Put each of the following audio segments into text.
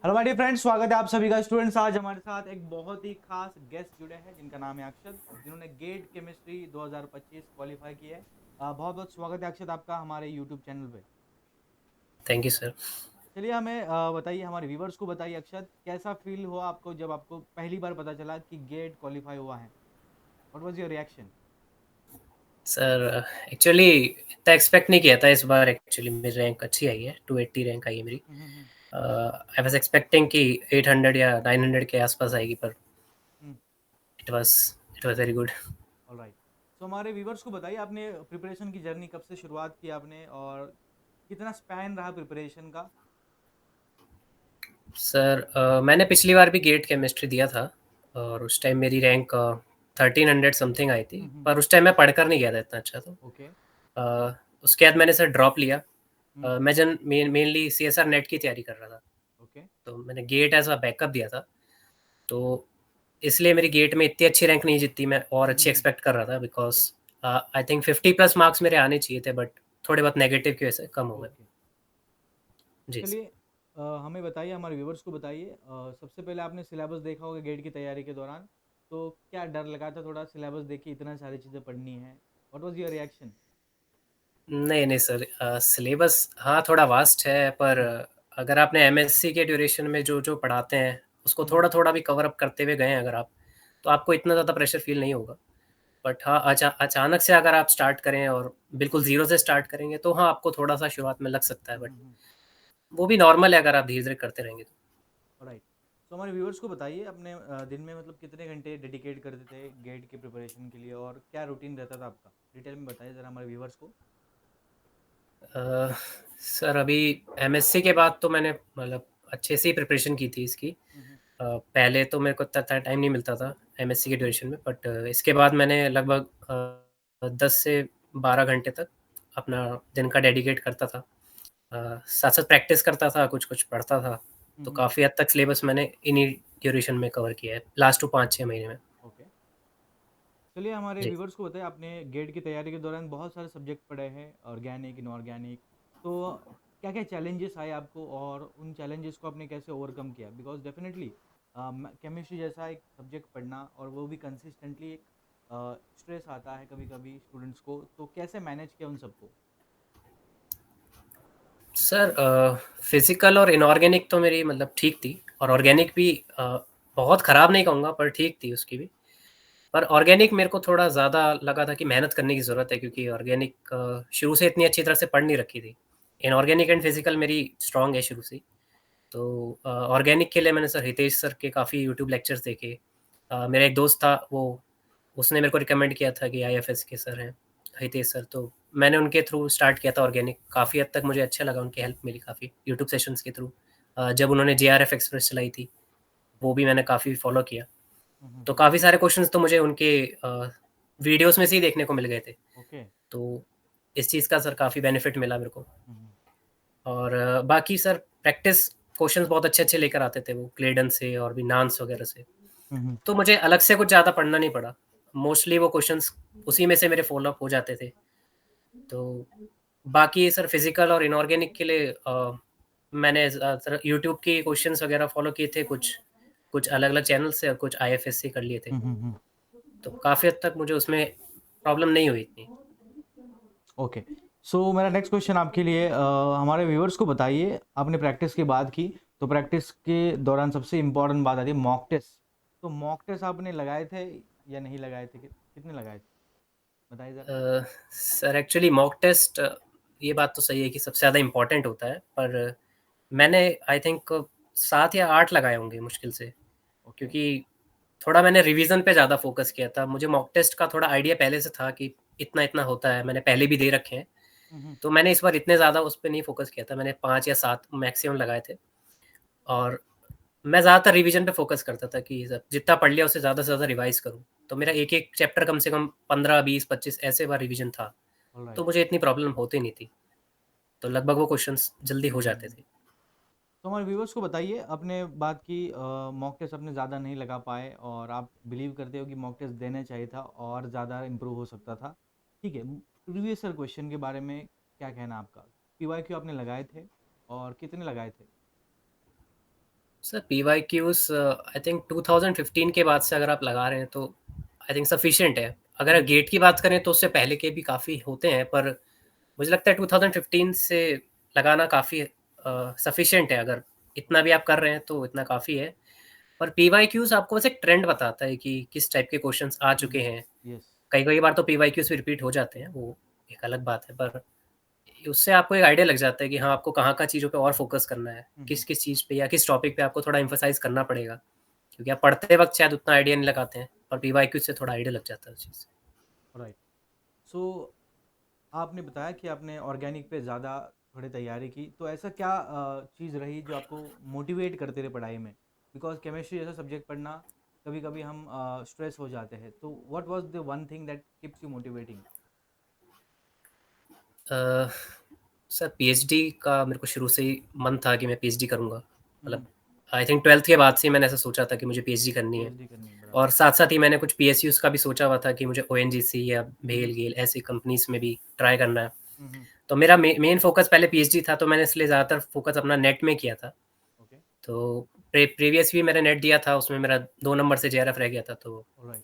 Hello my dear friends, स्वागत है आप सभी का। स्टूडेंट्स, आज हमारे साथ एक बहुत ही खास गेस्ट जुड़े हैं जिनका नाम है अक्षत, जिन्होंने गेट केमिस्ट्री 2025 क्वालिफाई की है। बहुत बहुत स्वागत है अक्षत आपका हमारे यूट्यूब चैनल पे। Thank you sir. चलिए हमें बताइए, हमारे व्यूवर्स को बताइए अक्षत, कैसा फील हुआ आपको जब आपको पहली बार पता चला कि गेट क्वालिफाई हुआ है? What was your reaction? Sir actually इतना एक्सपेक्ट नहीं किया था इस बार। एक्चुअली मेरी रैंक अच्छी आई है, 280 रैंक आई है मेरी। हम्म। आई वाज एक्सपेक्टिंग कि 800 या 900 के आसपास आएगी, पर it was it was very good. Alright. तो हमारे व्यूवर्स को बताइए, आपने प्रिपरेशन की जर्नी कब से शुरुआत की आपने, और कितना स्पैन रहा प्रिपरेशन का? सर मैंने पिछली बार भी गेट केमिस्ट्री दिया था और उस टाइम मेरी रैंक 1300 समथिंग आई थी, पर उस टाइम मैं पढ़कर नहीं गया था इतना अच्छा। तो ओके। उसके बाद मैंने सर ड्रॉप लिया। हम्म। मैं मेनली CSR नेट की तैयारी कर रहा था, ओके। तो मैंने गेट एज अ बैकअप दिया था। तो इसलिए मेरी गेट में इतनी अच्छी रैंक नहीं जितनी मैं और अच्छी हम्म। एक्सपेक्ट कर रहा था, because okay. I think 50 plus marks मेरे आने चाहिए थे, बट थोड़े बहुत नेगेटिव की वजह से कम हो गए। ओके। जी सर। चलिए, हमें बताइए, हमारे व्यूवर्स को बताइए, सबसे पहले आपने सिलेबस देखा होगा गेट की तैयारी के दौरान, तो क्या डर लगा था थोड़ा? सिलेबस देखिए, इतना सारी चीज़ें पढ़नी है। What was your reaction? नहीं नहीं सर, सिलेबस हाँ थोड़ा वास्ट है, पर हम्म। अगर आपने MSc के ड्यूरेशन में जो जो पढ़ाते हैं उसको हम्म। थोड़ा थोड़ा भी कवर अप करते हुए गए अगर आप, तो आपको इतना ज़्यादा प्रेशर फील नहीं होगा। बट हाँ, अचानक से अगर आप स्टार्ट करें और बिल्कुल ज़ीरो से स्टार्ट करेंगे, तो हाँ आपको थोड़ा सा शुरुआत में लग सकता है, बट वो भी नॉर्मल है अगर आप धीरे धीरे करते रहेंगे तो। राइट। तो हमारे व्यूवर्स को बताइए, अपने दिन में मतलब कितने घंटे डेडिकेट करते थे गेट के प्रिपरेशन के लिए, और क्या रूटीन रहता था आपका? डिटेल में बताइए ज़रा हमारे व्यूवर्स को। अ, सर अभी MSc के बाद तो मैंने मतलब अच्छे से ही प्रिपरेशन की थी इसकी। हम्म। पहले तो मेरे को इतना टाइम नहीं मिलता था MSc के ड्यूरेशन में, बट इसके बाद मैंने लगभग 10 से 12 घंटे तक अपना दिन का डेडिकेट करता था। साथ साथ प्रैक्टिस करता था, कुछ कुछ पढ़ता था। तो हम्म। काफ़ी हद तक सिलेबस मैंने इन्हीं ड्यूरेशन में कवर किया है लास्ट 5-6 महीने में। ओके। चलिए, हमारे जी। व्यूवर्स को बताएं, आपने गेट की तैयारी के दौरान बहुत सारे सब्जेक्ट पढ़े हैं, ऑर्गेनिक, इनऑर्गेनिक। तो क्या क्या चैलेंजेस आए आपको, और उन चैलेंजेस को आपने कैसे ओवरकम किया? बिकॉज डेफिनेटली केमिस्ट्री जैसा एक सब्जेक्ट पढ़ना, और वो भी कंसिस्टेंटली, एक स्ट्रेस आता है कभी कभी स्टूडेंट्स को, तो कैसे मैनेज किया उन सबको? सर फिजिकल और इनऑर्गेनिक तो मेरी मतलब ठीक थी, और ऑर्गेनिक भी बहुत ख़राब नहीं कहूँगा, पर ठीक थी उसकी भी। पर ऑर्गेनिक मेरे को थोड़ा ज़्यादा लगा था कि मेहनत करने की ज़रूरत है, क्योंकि ऑर्गेनिक शुरू से इतनी अच्छी तरह से पढ़ नहीं रखी थी। इनऑर्गेनिक एंड फिजिकल मेरी स्ट्रांग है शुरू से ही। तो ऑर्गेनिक के लिए मैंने सर हितेश सर के काफ़ी यूट्यूब लेक्चर्स देखे। मेरा एक दोस्त था, वो उसने मेरे को रिकमेंड किया था कि IFS के सर हैं हितेश सर, तो मैंने उनके थ्रू स्टार्ट किया था ऑर्गेनिक। काफ़ी हद तक मुझे अच्छा लगा, उनकी हेल्प मिली काफ़ी यूट्यूब सेशंस के थ्रू। जब उन्होंने JRF एक्सप्रेस चलाई थी, वो भी मैंने काफ़ी फॉलो किया। तो काफ़ी सारे क्वेश्चंस तो मुझे उनके वीडियोस में से ही देखने को मिल गए थे। ओके। तो इस चीज़ का सर काफ़ी बेनिफिट मिला मेरे को। और बाकी सर प्रैक्टिस क्वेश्चंस बहुत अच्छे-अच्छे लेकर आते थे वो, क्लेडन से और भी नान्स वगैरह से। तो मुझे अलग से कुछ ज़्यादा पढ़ना नहीं पड़ा। मोस्टली वो क्वेश्चंस उसी में से मेरे फ़ॉलो अप हो जाते थे। तो बाकी सर फिज़िकल और इनऑर्गेनिक के लिए मैंने ज़्यादातर यूट्यूब के क्वेश्चंस वगैरह फ़ॉलो किए थे, कुछ कुछ अलग-अलग चैनल से और कुछ IFS से कर लिए थे। तो काफ़ी हद तक मुझे उसमें प्रॉब्लम नहीं हुई इतनी। ओके। सो मेरा नेक्स्ट क्वेश्चन आपके लिए, हमारे व्यूअर्स को बताइए, आपने प्रैक्टिस की बात की, तो प्रैक्टिस के दौरान सबसे इम्पोर्टेंट बात आती है मॉक टेस्ट। तो मॉक टेस्ट आपने लगाए थे या नहीं लगाए थे? कितने लगाए थे, बताइए ज़रा। सर एक्चुअली मॉक टेस्ट, ये बात तो सही है कि सबसे ज़्यादा इम्पोर्टेंट होता है, पर मैंने आई थिंक 7 या 8 लगाए होंगे मुश्किल से। ओके। क्योंकि थोड़ा मैंने रिवीजन पे ज़्यादा फ़ोकस किया था। मुझे मॉक टेस्ट का थोड़ा आइडिया पहले से था कि इतना-इतना होता है, मैंने पहले भी दे रखे हैं। हम्म। तो मैंने इस बार इतने ज़्यादा उस पे नहीं फ़ोकस किया था, मैंने 5 या 7 मैक्सिमम लगाए थे। और मैं ज़्यादातर रिवीजन पे फ़ोकस करता था कि ज जितना पढ़ लिया उससे ज़्यादा से ज़्यादा रिवाइज़ करूँ। तो मेरा एक-एक चैप्टर कम से कम 15, 20, 25 ऐसे बार रिवीजन था। ऑलराइट। तो मुझे इतनी प्रॉब्लम होती नहीं थी। तो लगभग वो क्वेश्चंस जल्दी हो जाते थे। तो हमारे व्यूवर्स को बताइए, आपने बात की मॉक टेस्ट अपने ज़्यादा नहीं लगा पाए, और आप बिलीव करते हो कि मॉक टेस्ट देना चाहिए था और ज़्यादा इम्प्रूव हो सकता था। ठीक है, प्रीवियस ईयर क्वेश्चन के बारे में क्या कहना आपका? PYQ आपने लगाए थे, और कितने लगाए थे? सर पीवाईक्यूज आई थिंक 2015 के बाद से अगर आप लगा रहे हैं तो आई थिंक सफिशिएंट है। अगर हम्म, गेट की बात करें तो उससे पहले के भी काफ़ी होते हैं, पर मुझे लगता है 2015 से लगाना काफ़ी सफिशिएंट है। अगर इतना भी आप कर रहे हैं तो इतना काफ़ी है। पर पीवाईक्यूज आपको बस एक ट्रेंड बताता है कि किस टाइप के क्वेश्चंस आ चुके हैं। यस। कई कई बार तो पीवाईक्यूज भी रिपीट हो जाते हैं, वो एक अलग बात है, पर उससे आपको एक आइडिया लग जाता है कि हाँ, आपको कहाँ-कहाँ चीज़ों पे और फ़ोकस करना है, हम्म। किस-किस चीज़ पे या किस टॉपिक पे आपको थोड़ा एम्फसाइज़ करना पड़ेगा। क्योंकि आप पढ़ते वक़्त शायद उतना आइडिया नहीं लगाते हैं, पर पीवाईक्यू से थोड़ा आइडिया लग जाता है उस चीज़ से। राइट। सो आपने बताया कि आपने ऑर्गेनिक पे ज़्यादा थोड़ी तैयारी की, तो ऐसा क्या चीज़ रही जो आपको मोटिवेट करते रहे पढ़ाई में? बिकॉज केमिस्ट्री जैसा सब्जेक्ट पढ़ना, कभी कभी हम स्ट्रेस हो जाते हैं, तो what was the one thing that keeps you motivating? A, sir PhD का मेरे को शुरू से ही मन था कि मैं पीएचडी करूँगा। मतलब आई थिंक 12th के बाद से ही मैंने ऐसा सोचा था कि मुझे पीएचडी करनी है। पीएचडी करनी है, बराबर। और साथ-साथ ही मैंने कुछ पीएसयूज़ का भी सोचा हुआ था कि मुझे ओएनजीसी या हम्म। भेल, गेल ऐसी कंपनीज़ में भी ट्राई करना है। हम्म। तो मेरा मेन फ़ोकस पहले पीएचडी था, तो मैंने इसलिए ज़्यादातर फ़ोकस अपना नेट में किया था। ओके। तो प्रीवियस भी मैंने नेट दिया था, उसमें मेरा 2 नंबर से जेआरएफ रह गया था, तो राइट।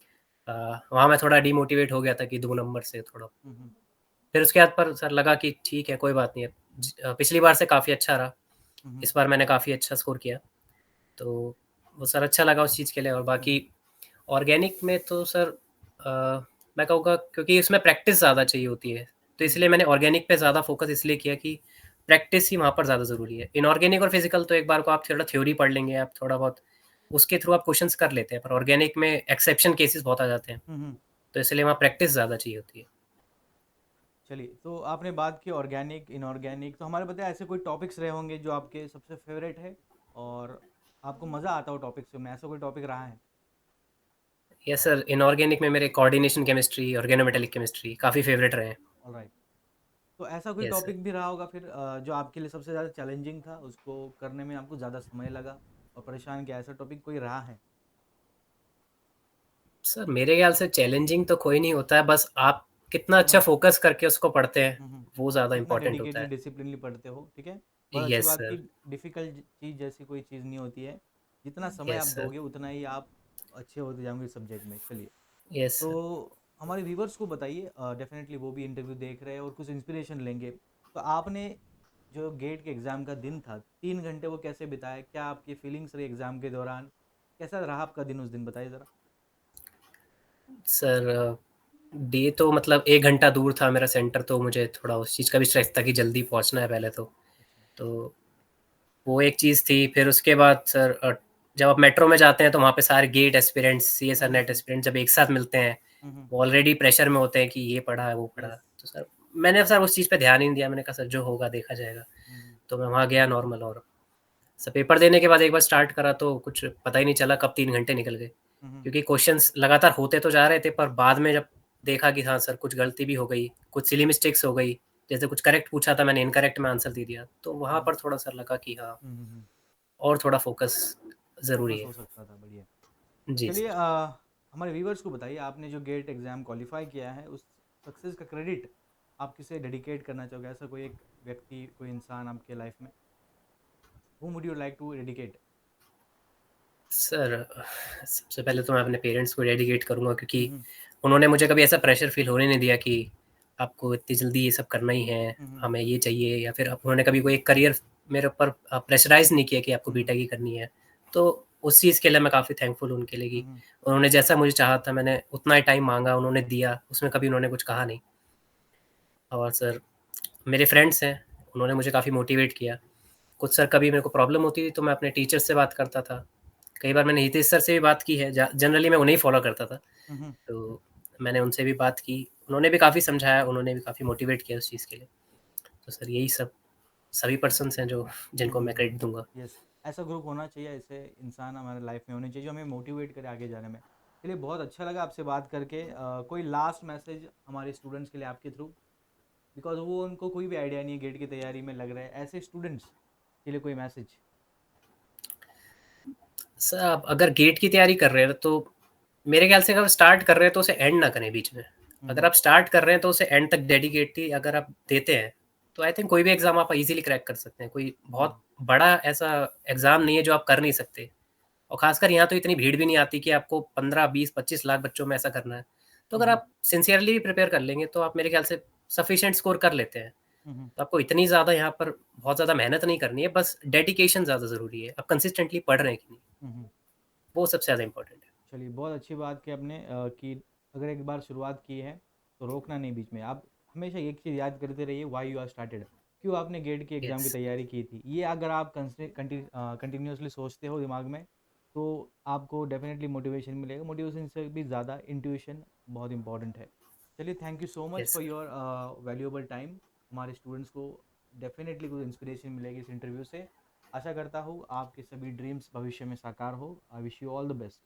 अ, वहाँ मैं थोड़ा डिमोटिवेट हो गया था कि 2 नंबर से थोड़ा। हम्म। फिर उसके बाद पर सर लगा कि ठीक है, कोई बात नहीं है। पिछली बार से काफ़ी अच्छा रहा, हम्म। इस बार मैंने काफ़ी अच्छा स्कोर किया, तो वो सर अच्छा लगा उस चीज़ के लिए। और बाकी हम्म। ऑर्गेनिक में तो सर मैं कहूँगा क्योंकि इसमें प्रैक्टिस ज़्यादा चाहिए होती है, तो हम्म। इसलिए मैंने ऑर्गेनिक पे ज़्यादा फोकस इसलिए किया कि प्रैक्टिस ही वहाँ पर ज़्यादा ज़रूरी है। इनऑर्गेनिक और फिजिकल तो एक बार को आप थोड़ा थ्योरी पढ़ लेंगे, आप थोड़ा बहुत उसके थ्रू आप क्वेश्चंस कर लेते हैं, पर ऑर्गेनिक में एक्सेप्शन केसेस बहुत आ जाते हैं, हम्म। तो इसलिए वहाँ प्रैक्टिस ज़्यादा चाहिए होती है। चलिए, तो आपने बात की ऑर्गेनिक इनऑर्गेनिक, तो हमारे बताया ऐसे कोई टॉपिक्स रहे होंगे जो आपके सबसे फेवरेट है और आपको मज़ा आता हो टॉपिक्स में, ऐसा कोई टॉपिक रहा है? यस सर, इनऑर्गेनिक में मेरे कोऑर्डिनेशन केमिस्ट्री, ऑर्गेनोमेटेलिक केमिस्ट्री काफ़ी फेवरेट रहे हैं। ऑलराइट। तो ऐसा कोई यस सर। टॉपिक भी रहा होगा फिर जो आपके लिए सबसे ज़्यादा चैलेंजिंग था, उसको करने में आपको ज़्यादा समय लगा और परेशान किया, ऐसा टॉपिक कोई रहा है? सर मेरे ख्याल से चैलेंजिंग तो कोई नहीं होता है, बस आप कितना अच्छा हाँ। फ़ोकस करके उसको पढ़ते हैं, हम्म। वो ज़्यादा कितना इम्पोर्टेंट होता डेडिकेटली है। डिसिप्लिनली पढ़ते हो, ठीक है। बहुत अच्छी यस बात की। सर। डिफ़िकल्ट चीज़ जैसी कोई चीज़ नहीं होती है। जितना समय आप यस सर। दोगे उतना ही आप अच्छे होते जाओगे सब्जेक्ट में। चलिए, यस तो सर। हमारे व्यूवर्स को बताइए, डेफिनेटली वो भी इंटरव्यू देख रहे हैं और कुछ इंस्पिरेशन लेंगे। तो आपने जो गेट के एग्ज़ाम का दिन था, 3 घंटे वो कैसे बिताए? क्या आपकी फीलिंग्स रही एग्ज़ाम के दौरान? कैसा रहा आपका दिन उस दिन, बताइए ज़रा? सर डे तो मतलब 1 घंटा दूर था मेरा सेंटर, तो मुझे थोड़ा उस चीज़ का भी स्ट्रेस था कि जल्दी पहुँचना है पहले तो। अच्छा। तो वो एक चीज़ थी, फिर उसके बाद सर जब आप मेट्रो में जाते हैं तो वहाँ पे सारे गेट एस्पिरेंट्स, सीएसईआर नेट हम्म। एस्पिरेंट्स जब एक साथ मिलते हैं, हम्म। वो ऑलरेडी प्रेशर में होते हैं कि ये पढ़ा है, वो पढ़ा है। यस। तो सर मैंने सर उस चीज़ पे ध्यान ही नहीं दिया, मैंने कहा सर जो होगा देखा जाएगा। हम्म। तो मैं वहाँ गया नॉर्मल, और सर पेपर देने के बाद एक बार स्टार्ट करा तो कुछ पता ही नहीं चला कब 3 घंटे निकल गए। हम्म। क्योंकि क्वेश्चंस लगातार होते तो जा रहे थे, पर बाद में जब देखा कि हाँ सर, कुछ गलती भी हो गई, कुछ सिली मिस्टेक्स हो गई, जैसे कुछ करेक्ट पूछा था मैंने, इनकरेक्ट में आंसर दे दिया, तो वहाँ हम्म। पर थोड़ा-सा लगा कि हाँ, हम्म। और थोड़ा फ़ोकस ज़रूरी फोकस है। हो सकता था, बढ़िया। जी चलिए, सर। हमारे व्यूवर्स को बताइए, आपने जो गेट एग्ज़ाम क्वालिफाई किया है, उस सक्सेस का क्रेडिट आप किसे डेडिकेट करना चाहोगे? ऐसा कोई एक व्यक्ति, कोई इंसान आपके लाइफ में, whom would you like to dedicate? Sir सबसे पहले तो मैं अपने पेरेंट्स को डेडिकेट करूँगा, क्योंकि हम्म। उन्होंने मुझे कभी ऐसा प्रेशर फ़ील होने नहीं दिया कि आपको इतनी जल्दी ये सब करना ही है, हम्म। हमें ये चाहिए, या फिर उन्होंने कभी कोई एक करियर मेरे ऊपर प्रेशराइज़ नहीं किया कि आपको हम्म। बीटेक ही करनी है। तो उस चीज़ के लिए मैं काफ़ी थैंकफुल हूँ उनके लिए कि हम्म। उन्होंने जैसा मुझे चाहा था मैंने उतना ही टाइम माँगा, उन्होंने दिया, उसमें कभी उन्होंने कुछ कहा नहीं। और सर मेरे फ्रेंड्स हैं, उन्होंने मुझे काफ़ी मोटिवेट किया। कुछ सर कभी मेरे को प्रॉब्लम होती थी तो मैं अपने टीचर से बात करता था। कई बार मैंने हितेश सर से भी बात की है, जनरली मैं उन्हें ही फ़ॉलो करता था। हम्म। तो मैंने उनसे भी बात की, उन्होंने भी काफ़ी समझाया, उन्होंने भी काफ़ी मोटिवेट किया उस चीज़ के लिए। तो सर यही सब सभी पर्सन्स हैं जो जिनको मैं क्रेडिट दूँगा। यस। ऐसा ग्रुप होना चाहिए, ऐसे इंसान हमारे लाइफ में होने चाहिए जो हमें मोटिवेट करे आगे जाने में। चलिए, बहुत अच्छा लगा आपसे बात करके। कोई लास्ट मैसेज हमारे स्टूडेंट्स के लिए आपके थ्रू, बिकॉज वो उनको कोई भी आइडिया नहीं है, गेट की तैयारी में लग रहे हैं, ऐसे स्टूडेंट्स के लिए कोई मैसेज? सर आप अगर गेट की तैयारी कर रहे हैं तो मेरे ख्याल से अगर स्टार्ट कर रहे हैं तो उसे एंड ना करें बीच में। अगर हम्म। आप स्टार्ट कर रहे हैं तो उसे एंड तक डेडिकेटली अगर आप देते हैं, तो आई थिंक कोई भी एग्ज़ाम आप ईज़िली क्रैक कर सकते हैं। कोई हुँ, बहुत बड़ा ऐसा एग्ज़ाम नहीं है जो आप कर नहीं सकते। और ख़ासकर यहाँ तो इतनी भीड़ भी नहीं आती कि आपको 15, 20, 25 लाख बच्चों में ऐसा करना है। तो हुँ, अगर हुँ, आप सिंसियरली भी प्रिपेयर कर लेंगे तो आप मेरे ख़्याल से सफिशिएंट स्कोर कर लेते हैं। हुँ, हुँ, तो आपको इतनी ज़्यादा यहाँ पर बहुत ज़्यादा मेहनत नहीं करनी है, बस डेडिकेशन ज़्यादा ज़रूरी है। आप कंसिस्टेंटली पढ़ रहे हैं कि नहीं, हुँ, हुँ। वो सबसे ज़्यादा इम्पोर्टेंट है। चलिए, बहुत अच्छी बात की आपने कि अगर एक बार शुरुआत की है, तो रोकना नहीं बीच में। आप हमेशा एक चीज़ याद करते रहिए, व्हाई यू आर स्टार्टेड। क्यों आपने गेट के एग्ज़ाम की यस, तैयारी की थी? ये अगर आप कंटिन्यूअसली सोचते हो दिमाग में, तो आपको डेफ़िनेटली मोटिवेशन मिलेगा। मोटिवेशन से भी ज़्यादा इंट्यूशन बहुत इम्पोर्टेंट है। चलिए, thank you so much yes for sir. Your valuable time. हमारे स्टूडेंट्स को डेफ़िनेटली कुछ इंस्पिरेशन मिलेगी इस इंटरव्यू से। आशा करता हूँ, आपके सभी ड्रीम्स भविष्य में साकार हो। I wish you all the best.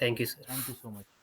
Thank you sir. Thank you so much.